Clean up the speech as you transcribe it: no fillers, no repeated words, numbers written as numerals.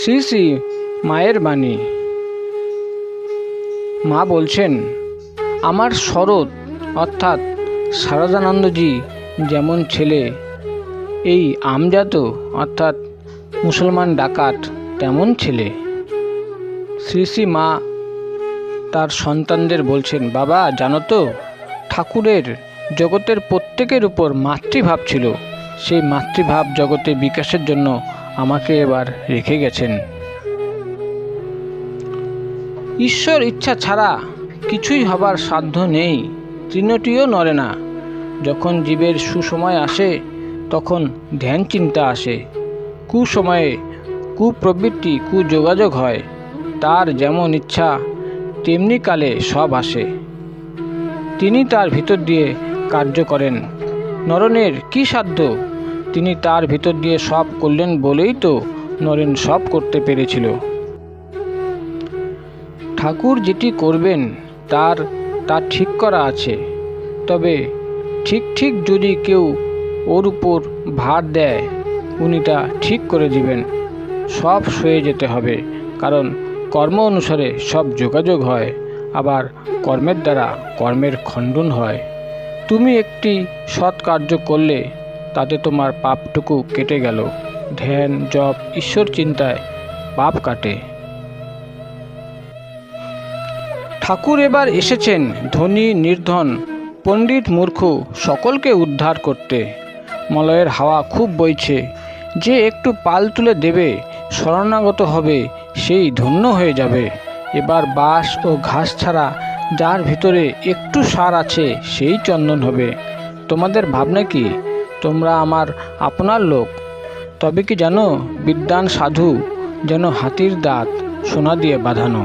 শ্রী শ্রী মায়ের বাণী। মা বলছেন, আমার শরৎ অর্থাৎ শারদানন্দজি যেমন ছেলে, এই আমজাদ অর্থাৎ মুসলমান ডাকাত তেমন ছেলে। শ্রী শ্রী মা তার সন্তানদের বলছেন, বাবা জানো তো, ঠাকুরের জগতের প্রত্যেকের উপর মাতৃভাব ছিল। সেই মাতৃভাব জগতে বিকাশের জন্য আমাকে এবার রেখে গেছেন। ঈশ্বর ইচ্ছা ছাড়া কিছুই হবার সাধ্য নেই, তৃণটিও নড়ে না। যখন জীবের সুসময় আসে তখন ধ্যান চিন্তা আসে, কুসময়ে কুপ্রবৃত্তি কুযোগাযোগ হয়। তার যেমন ইচ্ছা তেমনি কালে সব আসে, তিনি তার ভিতর দিয়ে কার্য করেন। নরেনের কি সাধ্য? তিনি তার ভিতর দিয়ে সব করলেন বলেই তো নরেন সব করতে পেরেছিল। ঠাকুর যেটি করবেন তা ঠিক করা আছে, তবে ঠিক যদি কেউ ওর উপর ভার দেয়, উনি তা ঠিক করে দিবেন। সব সয়ে যেতে হবে, কারণ কর্ম অনুসারে সব যোগাযোগ হয়, আবার কর্মের দ্বারা কর্মের খণ্ডন হয়। তুমি একটি সৎ কার্য করলে তাতে তোমার পাপটুকু কেটে গেল। ধ্যান জপ ঈশ্বর চিন্তায় পাপ কাটে। ঠাকুর এবার এসেছেন ধনী নির্ধন পণ্ডিত মূর্খ সকলকে উদ্ধার করতে। মলয়ের হাওয়া খুব বইছে, যে একটু পাল তুলে দেবে, শরণাগত হবে, সেই ধন্য হয়ে যাবে। এবার বাঁশ ও ঘাস ছাড়া যার ভিতরে একটু সার আছে সেই চন্দন হবে। তোমাদের ভাবনা কি? তোমরা আমার আপনার লোক। তবে কি জানো, বিদ্বান সাধু যেন হাতির দাঁত সোনা দিয়ে বাঁধানো।